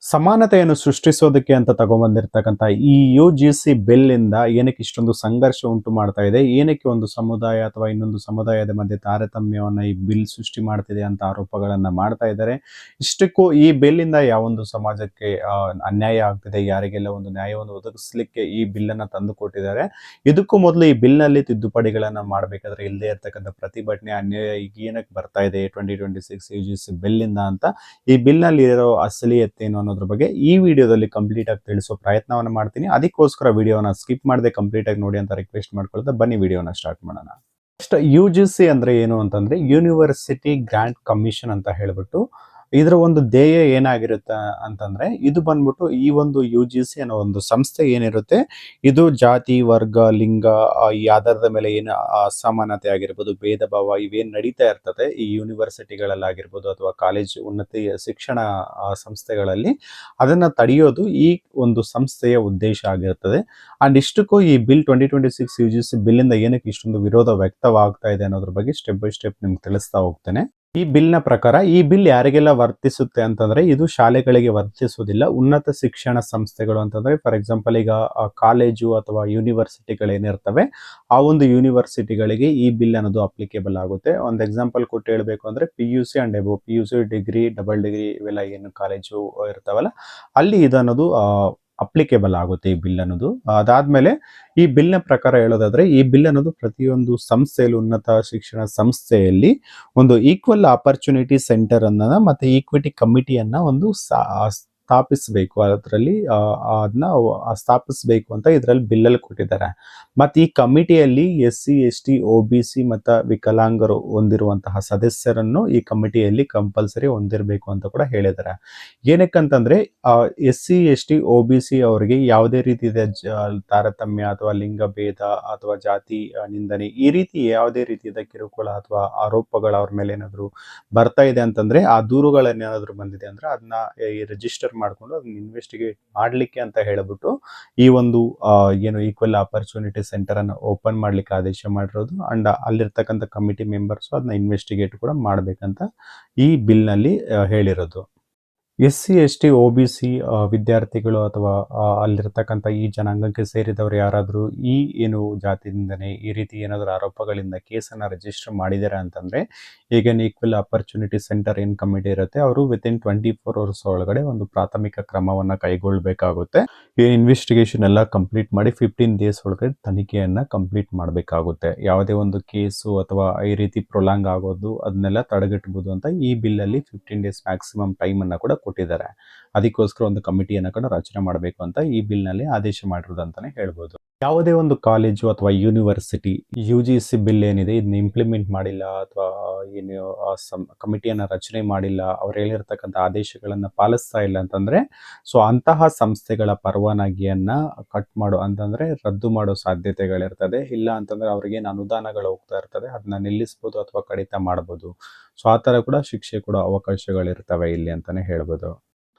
ಸಮಾನತೆಯನ್ನು ಸೃಷ್ಟಿಸೋದಕ್ಕೆ ಅಂತ ತಗೊಂಡ್ಬಂದಿರ್ತಕ್ಕಂಥ ಈ ಯು.ಜಿ.ಸಿ ಬಿಲ್ ಇಂದ ಏನಕ್ಕೆ ಇಷ್ಟೊಂದು ಸಂಘರ್ಷ ಉಂಟು ಮಾಡ್ತಾ ಇದೆ, ಏನಕ್ಕೆ ಒಂದು ಸಮುದಾಯ ಅಥವಾ ಇನ್ನೊಂದು ಸಮುದಾಯದ ಮಧ್ಯೆ ತಾರತಮ್ಯವನ್ನ ಈ ಬಿಲ್ ಸೃಷ್ಟಿ ಮಾಡ್ತಿದೆ ಅಂತ ಆರೋಪಗಳನ್ನ ಮಾಡ್ತಾ ಇದ್ದಾರೆ. ಇಷ್ಟಕ್ಕೂ ಈ ಬಿಲ್ ಇಂದ ಯಾವೊಂದು ಸಮಾಜಕ್ಕೆ ಅನ್ಯಾಯ ಆಗ್ತಿದೆ, ಯಾರಿಗೆಲ್ಲ ಒಂದು ನ್ಯಾಯವನ್ನು ಒದಗಿಸ್ಲಿಕ್ಕೆ ಈ ಬಿಲ್ ಅನ್ನ ತಂದು ಕೊಟ್ಟಿದ್ದಾರೆ. ಇದಕ್ಕೂ ಮೊದಲು ಈ ಬಿಲ್ ನಲ್ಲಿ ತಿದ್ದುಪಡಿಗಳನ್ನ ಮಾಡಬೇಕಾದ್ರೆ ಇಲ್ಲದೆ ಇರ್ತಕ್ಕಂಥ ಪ್ರತಿಭಟನೆ ಅನ್ಯಾಯ ಈಗ ಏನಕ್ಕೆ ಬರ್ತಾ ಇದೆ 2026 ಯು.ಜಿ.ಸಿ ಬಿಲ್ ಇಂದ ಅಂತ, ಈ ಬಿಲ್ ನಲ್ಲಿ ಇರೋ ಅಸಲಿಯತ್ತೆ ಏನು ಅನ್ನೋದ್ರ ಬಗ್ಗೆ ಈ ವಿಡಿಯೋದಲ್ಲಿ ಕಂಪ್ಲೀಟ್ ಆಗಿ ತಿಳಿಸೋ ಪ್ರಯತ್ನವನ್ನ ಮಾಡ್ತೀನಿ. ಅದಕ್ಕೋಸ್ಕರ ವಿಡಿಯೋನ ಸ್ಕಿಪ್ ಮಾಡದೆ ಕಂಪ್ಲೀಟ್ ಆಗಿ ನೋಡಿ ಅಂತ ರಿಕ್ವೆಸ್ಟ್ ಮಾಡ್ಕೊಳ್ತಾ ಬನ್ನಿ ವಿಡಿಯೋನ ಸ್ಟಾರ್ಟ್ ಮಾಡೋಣ. ಫಸ್ಟ್ ಯು.ಜಿ.ಸಿ ಅಂದ್ರೆ ಏನು ಅಂತಂದ್ರೆ ಯೂನಿವರ್ಸಿಟಿ ಗ್ರಾಂಟ್ ಕಮಿಷನ್ ಅಂತ ಹೇಳ್ಬಿಟ್ಟು ಇದರ ಒಂದು ಧ್ಯೇಯ ಏನಾಗಿರುತ್ತೆ ಅಂತಂದ್ರೆ, ಇದು ಬಂದ್ಬಿಟ್ಟು ಈ ಒಂದು ಯು.ಜಿ.ಸಿ ಅನ್ನೋ ಒಂದು ಸಂಸ್ಥೆ ಏನಿರುತ್ತೆ, ಇದು ಜಾತಿ ವರ್ಗ ಲಿಂಗ ಈ ಆಧಾರದ ಮೇಲೆ ಏನು ಅಸಮಾನತೆ ಆಗಿರ್ಬೋದು, ಭೇದ ಭಾವ ಇವೇನ್ ನಡೀತಾ ಇರ್ತದೆ ಈ ಯೂನಿವರ್ಸಿಟಿಗಳಲ್ಲಾಗಿರ್ಬೋದು ಅಥವಾ ಕಾಲೇಜ್ ಉನ್ನತ ಶಿಕ್ಷಣ ಸಂಸ್ಥೆಗಳಲ್ಲಿ, ಅದನ್ನ ತಡೆಯೋದು ಈ ಒಂದು ಸಂಸ್ಥೆಯ ಉದ್ದೇಶ ಆಗಿರ್ತದೆ. ಅಂಡ್ ಇಷ್ಟಕ್ಕೂ ಈ ಬಿಲ್ 2026 ಯು.ಜಿ.ಸಿ ಬಿಲ್ ಇಂದ ಏನಕ್ಕೆ ಇಷ್ಟೊಂದು ವಿರೋಧ ವ್ಯಕ್ತವಾಗ್ತಾ ಇದೆ ಅನ್ನೋದ್ರ ಬಗ್ಗೆ ಸ್ಟೆಪ್ ಬೈ ಸ್ಟೆಪ್ ನಿಮ್ಗೆ ತಿಳಿಸ್ತಾ ಹೋಗ್ತೇನೆ. ಈ ಬಿಲ್ ನ ಪ್ರಕಾರ ಈ ಬಿಲ್ ಯಾರಿಗೆಲ್ಲ ವರ್ತಿಸುತ್ತೆ ಅಂತಂದ್ರೆ, ಇದು ಶಾಲೆಗಳಿಗೆ ವರ್ತಿಸುವುದಿಲ್ಲ. ಉನ್ನತ ಶಿಕ್ಷಣ ಸಂಸ್ಥೆಗಳು ಅಂತಂದ್ರೆ ಫಾರ್ ಎಕ್ಸಾಂಪಲ್ ಈಗ ಕಾಲೇಜು ಅಥವಾ ಯೂನಿವರ್ಸಿಟಿಗಳೇನಿರ್ತವೆ ಆ ಒಂದು ಯೂನಿವರ್ಸಿಟಿಗಳಿಗೆ ಈ ಬಿಲ್ ಅನ್ನೋದು ಅಪ್ಲಿಕೇಬಲ್ ಆಗುತ್ತೆ. ಒಂದು ಎಕ್ಸಾಂಪಲ್ ಕೊಟ್ಟು ಹೇಳ್ಬೇಕು ಅಂದ್ರೆ PUC and above, PUC degree double degree ಇವೆಲ್ಲ ಏನು ಕಾಲೇಜು ಇರ್ತಾವಲ್ಲ ಅಲ್ಲಿ ಇದನ್ನೋದು ಅಪ್ಲಿಕೇಬಲ್ ಆಗುತ್ತೆ ಈ ಬಿಲ್ ಅನ್ನೋದು. ಅದಾದ್ಮೇಲೆ ಈ ಬಿಲ್ ನ ಪ್ರಕಾರ ಹೇಳೋದಾದ್ರೆ, ಈ ಬಿಲ್ ಅನ್ನೋದು ಪ್ರತಿಯೊಂದು ಸಂಸ್ಥೆಯಲ್ಲಿ ಉನ್ನತ ಶಿಕ್ಷಣ ಸಂಸ್ಥೆಯಲ್ಲಿ ಒಂದು ಈಕ್ವಲ್ ಆಪರ್ಚುನಿಟಿ ಸೆಂಟರ್ ಅನ್ನ ಮತ್ತೆ ಈಕ್ವಿಟಿ ಕಮಿಟಿಯನ್ನ ಒಂದು ಸ್ಥಾಪಿಸಬೇಕು, ಅದರಲ್ಲಿ ಅದನ್ನ ಸ್ಥಾಪಿಸಬೇಕು ಅಂತ ಇದರಲ್ಲಿ ಬಿಲ್ಲಲ್ಲಿ ಕೊಟ್ಟಿದ್ದಾರೆ. ಮತ್ತೆ ಈ ಕಮಿಟಿಯಲ್ಲಿ SC ST OBC ಮತ್ತು ವಿಕಲಾಂಗರು ಹೊಂದಿರುವಂತಹ ಸದಸ್ಯರನ್ನು ಈ ಕಮಿಟಿಯಲ್ಲಿ ಕಂಪಲ್ಸರಿ ಹೊಂದಿರಬೇಕು ಅಂತ ಕೂಡ ಹೇಳಿದ್ದಾರೆ. ಏನಕ್ಕಂತಂದ್ರೆ SC ST OBC ಅವರಿಗೆ ಯಾವುದೇ ರೀತಿಯ ತಾರತಮ್ಯ ಅಥವಾ ಲಿಂಗ ಭೇದ ಅಥವಾ ಜಾತಿ ನಿಂದನೆ ಈ ರೀತಿ ಯಾವುದೇ ರೀತಿಯ ಕಿರುಕುಳ ಅಥವಾ ಆರೋಪಗಳು ಅವ್ರ ಮೇಲೆ ಏನಾದ್ರು ಬರ್ತಾ ಇದೆ ಅಂತಂದ್ರೆ, ಆ ದೂರುಗಳನ್ನೇನಾದ್ರು ಬಂದಿದೆ ಅಂದ್ರೆ ಅದನ್ನ ರಿಜಿಸ್ಟರ್ ಮಾಡ್ಕೊಂಡು ಅದನ್ನ ಇನ್ವೆಸ್ಟಿಗೇಟ್ ಮಾಡ್ಲಿಕ್ಕೆ ಅಂತ ಹೇಳ್ಬಿಟ್ಟು ಈ ಒಂದು ಏನು ಈಕ್ವಲ್ ಆಪರ್ಚುನಿಟಿ ಸೆಂಟರ್ ಅನ್ನು ಓಪನ್ ಮಾಡ್ಲಿಕ್ಕೆ ಆದೇಶ ಮಾಡಿರೋದು. ಅಂಡ್ ಅಲ್ಲಿರ್ತಕ್ಕಂಥ ಕಮಿಟಿ ಮೆಂಬರ್ಸ್ ಅದನ್ನ ಇನ್ವೆಸ್ಟಿಗೇಟ್ ಕೂಡ ಮಾಡ್ಬೇಕಂತ ಈ ಬಿಲ್ ನಲ್ಲಿ ಹೇಳಿರೋದು. SC ST OBC ವಿದ್ಯಾರ್ಥಿಗಳು ಅಥವಾ ಅಲ್ಲಿರ್ತಕ್ಕಂಥ ಈ ಜನಾಂಗಕ್ಕೆ ಸೇರಿದವರು ಯಾರಾದರೂ ಈ ಏನು ಜಾತಿಯಿಂದನೇ ಈ ರೀತಿ ಏನಾದರೂ ಆರೋಪಗಳಿಂದ ಕೇಸನ್ನು ರಿಜಿಸ್ಟರ್ ಮಾಡಿದ್ದಾರೆ ಅಂತಂದ್ರೆ, ಈಗ ಈಕ್ವಲ್ ಆಪರ್ಚುನಿಟಿ ಸೆಂಟರ್ ಏನು ಕಮಿಟಿ ಇರುತ್ತೆ ಅವರು ವಿತಿನ್ 24 hours ಒಳಗಡೆ ಒಂದು ಪ್ರಾಥಮಿಕ ಕ್ರಮವನ್ನ ಕೈಗೊಳ್ಳಬೇಕಾಗುತ್ತೆ. ಈ ಇನ್ವೆಸ್ಟಿಗೇಷನ್ ಎಲ್ಲ ಕಂಪ್ಲೀಟ್ ಮಾಡಿ 15 days ಒಳಗಡೆ ತನಿಖೆಯನ್ನ ಕಂಪ್ಲೀಟ್ ಮಾಡಬೇಕಾಗುತ್ತೆ. ಯಾವುದೇ ಒಂದು ಕೇಸು ಅಥವಾ ಈ ರೀತಿ ಪ್ರೊಲಾಂಗ್ ಆಗೋದು ಅದನ್ನೆಲ್ಲ ತಡೆಗಟ್ಟಬಹುದು ಅಂತ ಈ ಬಿಲ್ ಅಲ್ಲಿ 15 days ಮ್ಯಾಕ್ಸಿಮಮ್ ಟೈಮ್ ಅನ್ನ ಕೂಡ ಕೊಟ್ಟಿದ್ದಾರೆ. ಅದಕ್ಕೋಸ್ಕರ ಒಂದು ಕಮಿಟಿಯನ್ನು ಕೂಡ ರಚನೆ ಮಾಡಬೇಕು ಅಂತ ಈ ಬಿಲ್ ನಲ್ಲಿ ಆದೇಶ ಮಾಡಿರೋದು ಅಂತಾನೆ ಹೇಳ್ಬೋದು. ಯಾವುದೇ ಒಂದು ಕಾಲೇಜು ಅಥವಾ ಯೂನಿವರ್ಸಿಟಿ ಯು.ಜಿ.ಸಿ ಬಿಲ್ ಏನಿದೆ ಇದನ್ನ ಇಂಪ್ಲಿಮೆಂಟ್ ಮಾಡಿಲ್ಲ ಅಥವಾ ಏನು ಕಮಿಟಿಯನ್ನ ರಚನೆ ಮಾಡಿಲ್ಲ, ಅವ್ರು ಹೇಳಿರ್ತಕ್ಕಂಥ ಆದೇಶಗಳನ್ನ ಪಾಲಿಸ್ತಾ ಇಲ್ಲ ಅಂತಂದ್ರೆ, ಸೊ ಅಂತಹ ಸಂಸ್ಥೆಗಳ ಪರವಾನಗಿಯನ್ನ ಕಟ್ ಮಾಡೋ ಅಂತಂದ್ರೆ ರದ್ದು ಮಾಡೋ ಸಾಧ್ಯತೆಗಳಿರ್ತದೆ. ಇಲ್ಲ ಅಂತಂದ್ರೆ ಅವ್ರಿಗೆ ಅನುದಾನಗಳು ಹೋಗ್ತಾ ಇರ್ತದೆ, ಅದನ್ನ ನಿಲ್ಲಿಸಬಹುದು ಅಥವಾ ಕಡಿತ ಮಾಡಬಹುದು. ಸೊ ಆ ತರ ಕೂಡ ಶಿಕ್ಷೆ ಕೂಡ ಅವಕಾಶಗಳಿರ್ತವೆ ಇಲ್ಲಿ ಅಂತಾನೆ ಹೇಳ್ಬೋದು.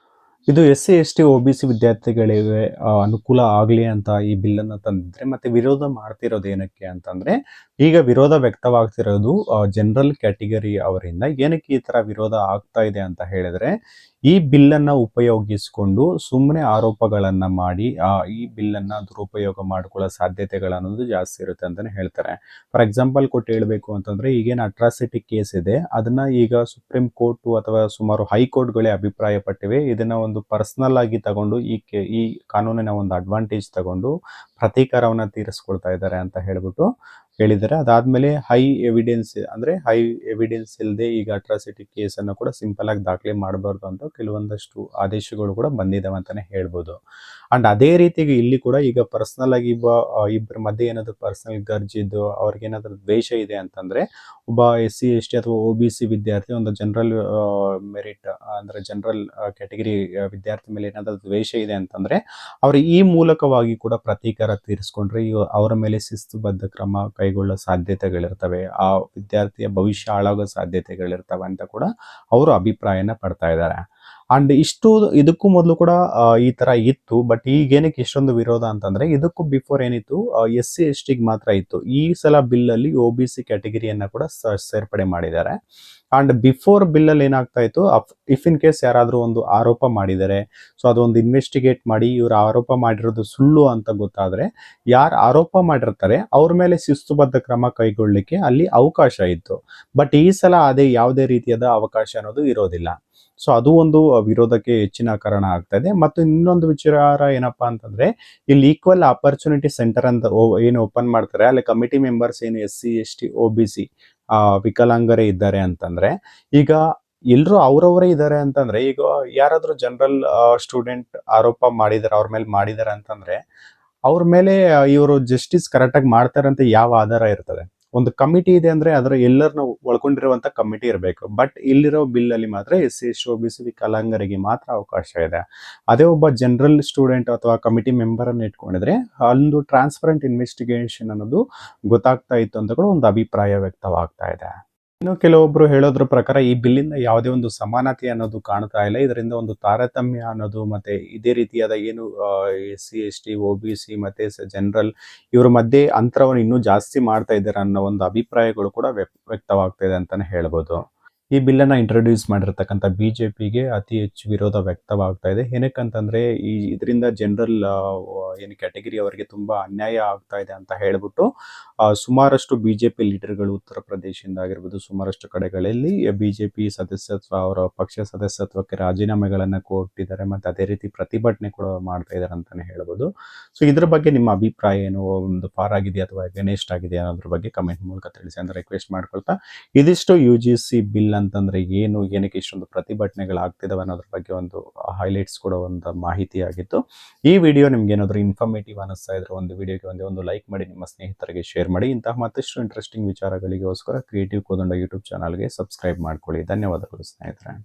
ಇದು SC ST OBC ವಿದ್ಯಾರ್ಥಿಗಳಿಗೆ ಅನುಕೂಲ ಆಗಲಿ ಅಂತ ಈ ಬಿಲ್ ಅನ್ನ ತಂದಿದ್ರೆ, ಮತ್ತೆ ವಿರೋಧ ಮಾಡ್ತಿರೋದು ಏನಕ್ಕೆ ಅಂತಂದ್ರೆ, ಈಗ ವಿರೋಧ ವ್ಯಕ್ತವಾಗ್ತಿರೋದು ಜನರಲ್ ಕ್ಯಾಟಗರಿ ಅವರಿಂದ. ಏನಕ್ಕೆ ಈ ತರ ವಿರೋಧ ಆಗ್ತಾ ಇದೆ ಅಂತ ಹೇಳಿದ್ರೆ, ಈ ಬಿಲ್ ಅನ್ನ ಉಪಯೋಗಿಸಿಕೊಂಡು ಸುಮ್ಮನೆ ಆರೋಪಗಳನ್ನ ಮಾಡಿ ಈ ಬಿಲ್ ಅನ್ನ ದುರುಪಯೋಗ ಮಾಡ್ಕೊಳ್ಳೋ ಸಾಧ್ಯತೆಗಳನ್ನೋದು ಜಾಸ್ತಿ ಇರುತ್ತೆ ಅಂತಾನೆ ಹೇಳ್ತಾರೆ. ಫಾರ್ ಎಕ್ಸಾಂಪಲ್ ಕೊಟ್ಟು ಹೇಳ್ಬೇಕು ಅಂತಂದ್ರೆ, ಈಗೇನು ಅಟ್ರಾಸಿಟಿ ಕೇಸ್ ಇದೆ ಅದನ್ನ ಈಗ ಸುಪ್ರೀಂ ಕೋರ್ಟ್ ಅಥವಾ ಸುಮಾರು ಹೈಕೋರ್ಟ್ಗಳೇ ಅಭಿಪ್ರಾಯ ಪಟ್ಟಿವೆ. ಇದನ್ನ ಒಂದು ಪರ್ಸನಲ್ ಆಗಿ ತಗೊಂಡು ಈ ಕಾನೂನಿನ ಒಂದು ಅಡ್ವಾಂಟೇಜ್ ತಗೊಂಡು ಪ್ರತೀಕಾರವನ್ನ ತೀರಿಸ್ಕೊಳ್ತಾ ಇದ್ದಾರೆ ಅಂತ ಹೇಳ್ಬಿಟ್ಟು ಹೇಳಿದ್ದಾರೆ. ಅದಾದ್ಮೇಲೆ ಹೈ ಎವಿಡೆನ್ಸ್ ಇಲ್ಲದೆ ಈಗ ಅಟ್ರಾಸಿಟಿ ಕೇಸ್ ಅನ್ನು ಕೂಡ ಸಿಂಪಲ್ ಆಗಿ ದಾಖಲೆ ಮಾಡಬಾರ್ದು ಅಂತ ಕೆಲವೊಂದಷ್ಟು ಆದೇಶಗಳು ಕೂಡ ಬಂದಿದ್ದಾವೆ ಅಂತಾನೆ ಹೇಳ್ಬೋದು. ಅಂಡ್ ಅದೇ ರೀತಿ ಇಲ್ಲಿ ಕೂಡ ಈಗ ಪರ್ಸನಲ್ ಆಗಿ ಇಬ್ಬರ ಮಧ್ಯೆ ಏನಾದ್ರು ಪರ್ಸನಲ್ ಗರ್ಜ್ ಇದ್ದು ಅವ್ರಿಗೆ ಏನಾದ್ರು ದ್ವೇಷ ಇದೆ ಅಂತಂದ್ರೆ, ಒಬ್ಬ SC ST ಅಥವಾ OBC ವಿದ್ಯಾರ್ಥಿ ಒಂದು ಜನರಲ್ ಮೆರಿಟ್ ಅಂದ್ರೆ ಜನರಲ್ ಕ್ಯಾಟಗರಿ ವಿದ್ಯಾರ್ಥಿ ಮೇಲೆ ಏನಾದ್ರು ದ್ವೇಷ ಇದೆ ಅಂತಂದ್ರೆ, ಅವ್ರು ಈ ಮೂಲಕವಾಗಿ ಕೂಡ ಪ್ರತೀಕಾರ ತೀರಿಸ್ಕೊಂಡ್ರೆ ಅವರ ಮೇಲೆ ಶಿಸ್ತುಬದ್ಧ ಕ್ರಮ ಕೈಗೊಳ್ಳೋ ಸಾಧ್ಯತೆಗಳಿರ್ತವೆ, ಆ ವಿದ್ಯಾರ್ಥಿಯ ಭವಿಷ್ಯ ಹಾಳಾಗೋ ಸಾಧ್ಯತೆಗಳಿರ್ತವೆ ಅಂತ ಕೂಡ ಅವರು ಅಭಿಪ್ರಾಯನ ಪಡ್ತಾ ಇದ್ದಾರೆ. ಅಂಡ್ ಇಷ್ಟು ಇದಕ್ಕೂ ಮೊದಲು ಕೂಡ ಈ ತರ ಇತ್ತು. ಬಟ್ ಈಗೇನಕ್ಕೆ ಇಷ್ಟೊಂದು ವಿರೋಧ ಅಂತಂದ್ರೆ, ಇದಕ್ಕೂ ಬಿಫೋರ್ ಏನಿತ್ತು, SC ST ಗೆ ಮಾತ್ರ ಇತ್ತು. ಈ ಸಲ ಬಿಲ್ ಅಲ್ಲಿ OBC ಕ್ಯಾಟಗರಿಯನ್ನ ಕೂಡ ಸೇರ್ಪಡೆ ಮಾಡಿದ್ದಾರೆ. ಅಂಡ್ ಬಿಫೋರ್ ಬಿಲ್ ಅಲ್ಲಿ ಏನಾಗ್ತಾ ಇತ್ತು, ಇಫ್ ಇನ್ ಕೇಸ್ ಯಾರಾದ್ರೂ ಒಂದು ಆರೋಪ ಮಾಡಿದ್ದಾರೆ, ಸೊ ಅದೊಂದು ಇನ್ವೆಸ್ಟಿಗೇಟ್ ಮಾಡಿ ಇವ್ರು ಆರೋಪ ಮಾಡಿರೋದು ಸುಳ್ಳು ಅಂತ ಗೊತ್ತಾದ್ರೆ, ಯಾರು ಆರೋಪ ಮಾಡಿರ್ತಾರೆ ಅವ್ರ ಮೇಲೆ ಶಿಸ್ತುಬದ್ಧ ಕ್ರಮ ಕೈಗೊಳ್ಳಿಕ್ಕೆ ಅಲ್ಲಿ ಅವಕಾಶ ಇತ್ತು. ಬಟ್ ಈ ಸಲ ಅದೇ ಯಾವುದೇ ರೀತಿಯಾದ ಅವಕಾಶ ಅನ್ನೋದು ಇರೋದಿಲ್ಲ. ಸೊ ಅದು ಒಂದು ವಿರೋಧಕ್ಕೆ ಹೆಚ್ಚಿನ ಕಾರಣ ಆಗ್ತಾ ಇದೆ. ಮತ್ತು ಇನ್ನೊಂದು ವಿಚಾರ ಏನಪ್ಪಾ ಅಂತಂದ್ರೆ, ಇಲ್ಲಿ ಈಕ್ವಲ್ ಆಪರ್ಚುನಿಟಿ ಸೆಂಟರ್ ಅಂತ ಏನು ಓಪನ್ ಮಾಡ್ತಾರೆ, ಅಲ್ಲಿ ಕಮಿಟಿ ಮೆಂಬರ್ಸ್ ಏನು SC ST OBC ವಿಕಲಾಂಗರೇ ಇದ್ದಾರೆ ಅಂತಂದ್ರೆ, ಈಗ ಎಲ್ರು ಅವ್ರವರೇ ಇದ್ದಾರೆ ಅಂತಂದ್ರೆ, ಈಗ ಯಾರಾದ್ರೂ ಜನರಲ್ ಸ್ಟೂಡೆಂಟ್ ಆರೋಪ ಮಾಡಿದಾರೆ, ಅವ್ರ ಮೇಲೆ ಮಾಡಿದಾರೆ ಅಂತಂದ್ರೆ, ಅವ್ರ ಮೇಲೆ ಇವರು ಜಸ್ಟಿಸ್ ಕರೆಕ್ಟ್ ಆಗಿ ಮಾಡ್ತಾರೆ ಅಂತ ಯಾವ ಆಧಾರ ಇರ್ತದೆ? ಒಂದು ಕಮಿಟಿ ಇದೆ ಅಂದ್ರೆ ಅದರ ಎಲ್ಲರನ್ನ ಒಳ್ಕೊಂಡಿರುವಂತ ಕಮಿಟಿ ಇರಬೇಕು. ಬಟ್ ಇಲ್ಲಿರೋ ಬಿಲ್ ಅಲ್ಲಿ ಮಾತ್ರ SC ST OBC ವಿಕಲಾಂಗರಿಗೆ ಮಾತ್ರ ಅವಕಾಶ ಇದೆ. ಅದೇ ಒಬ್ಬ ಜನರಲ್ ಸ್ಟೂಡೆಂಟ್ ಅಥವಾ ಕಮಿಟಿ ಮೆಂಬರ್ ಅನ್ನು ಇಟ್ಕೊಂಡಿದ್ರೆ ಒಂದು ಟ್ರಾನ್ಸ್ಪರೆಂಟ್ ಇನ್ವೆಸ್ಟಿಗೇಷನ್ ಅನ್ನೋದು ಗೊತ್ತಾಗ್ತಾ ಇತ್ತು ಅಂತ ಕೂಡ ಒಂದು ಅಭಿಪ್ರಾಯ ವ್ಯಕ್ತವಾಗ್ತಾ ಇದೆ. ಇನ್ನು ಕೆಲವೊಬ್ರು ಹೇಳೋದ್ರ ಪ್ರಕಾರ ಈ ಬಿಲ್ಲಿಂದ ಯಾವುದೇ ಒಂದು ಸಮಾನತೆ ಅನ್ನೋದು ಕಾಣ್ತಾ ಇಲ್ಲ. ಇದರಿಂದ ಒಂದು ತಾರತಮ್ಯ ಅನ್ನೋದು, ಮತ್ತೆ ಇದೇ ರೀತಿಯಾದ ಏನು SC ST OBC ಮತ್ತೆ ಜನರಲ್ ಇವ್ರ ಮಧ್ಯೆ ಅಂತರವನ್ನು ಇನ್ನೂ ಜಾಸ್ತಿ ಮಾಡ್ತಾ ಇದ್ದಾರೆ ಅನ್ನೋ ಒಂದು ಅಭಿಪ್ರಾಯಗಳು ಕೂಡ ವ್ಯಕ್ತವಾಗ್ತಾ ಇದೆ ಅಂತಾನೆ ಹೇಳ್ಬೋದು. ಈ ಬಿಲ್ಲನ್ನ ಇಂಟ್ರೊಡ್ಯೂಸ್ ಮಾಡಿರ್ತಕ್ಕಂಥ BJPಗೆ ಅತಿ ಹೆಚ್ಚು ವಿರೋಧ ವ್ಯಕ್ತವಾಗ್ತಾ ಇದೆ. ಏನಕ್ಕಂತಂದ್ರೆ, ಇದರಿಂದ ಜನರಲ್ ಏನು ಕ್ಯಾಟಗರಿ ಅವರಿಗೆ ತುಂಬಾ ಅನ್ಯಾಯ ಆಗ್ತಾ ಇದೆ ಅಂತ ಹೇಳ್ಬಿಟ್ಟು ಸುಮಾರಷ್ಟು BJP ಲೀಡರ್ಗಳು ಉತ್ತರ ಪ್ರದೇಶದಿಂದ ಆಗಿರ್ಬೋದು, ಸುಮಾರಷ್ಟು ಕಡೆಗಳಲ್ಲಿ BJP ಸದಸ್ಯತ್ವ, ಅವರ ಪಕ್ಷ ಸದಸ್ಯತ್ವಕ್ಕೆ ರಾಜೀನಾಮೆಗಳನ್ನ ಕೊಟ್ಟಿದ್ದಾರೆ. ಮತ್ತೆ ಅದೇ ರೀತಿ ಪ್ರತಿಭಟನೆ ಕೂಡ ಮಾಡ್ತಾ ಇದ್ದಾರೆ ಅಂತಾನೆ ಹೇಳ್ಬೋದು. ಸೊ ಇದ್ರ ಬಗ್ಗೆ ನಿಮ್ಮ ಅಭಿಪ್ರಾಯ ಏನು? ಒಂದು ಫಾರ್ ಆಗಿದೆಯಾ ಅಥವಾ ಅಗೇನೆಸ್ಟ್ ಆಗಿದೆಯಾ ಅನ್ನೋದ್ರ ಬಗ್ಗೆ ಕಮೆಂಟ್ ಮೂಲಕ ತಿಳಿಸಿ ಅಂತ ರಿಕ್ವೆಸ್ಟ್ ಮಾಡ್ಕೊಳ್ತಾ, ಇದಿಷ್ಟು UGC ಬಿಲ್ ಅಂತಂದ್ರೆ ಏನು, ಏನಕ್ಕೆ ಇಷ್ಟೊಂದು ಪ್ರತಿಭಟನೆಗಳಾಗ್ತಿದಾವೆ ಅನ್ನೋದ್ರ ಬಗ್ಗೆ ಒಂದು ಹೈಲೈಟ್ಸ್ ಕೂಡ ಒಂದು ಮಾಹಿತಿ ಆಗಿತ್ತು. ಈ ವಿಡಿಯೋ ನಿಮ್ಗೆ ಏನಾದರೂ ಇನ್ಫಾರ್ಮೇಟಿವ್ ಅನಿಸ್ತಾ ಇದ್ರೆ ಒಂದು ವಿಡಿಯೋಗೆ ಒಂದು ಲೈಕ್ ಮಾಡಿ, ನಿಮ್ಮ ಸ್ನೇಹಿತರಿಗೆ ಶೇರ್ ಮಾಡಿ. ಇಂತಹ ಮತ್ತಷ್ಟು ಇಂಟ್ರೆಸ್ಟಿಂಗ್ ವಿಚಾರಗಳಿಗೋಸ್ಕರ ಕ್ರಿಯೇಟಿವ್ ಕೋದಂಡ ಯೂಟ್ಯೂಬ್ ಚಾನಲ್ಗೆ ಸಬ್ಸ್ಕ್ರೈಬ್ ಮಾಡ್ಕೊಳ್ಳಿ. ಧನ್ಯವಾದಗಳು ಸ್ನೇಹಿತರೆ.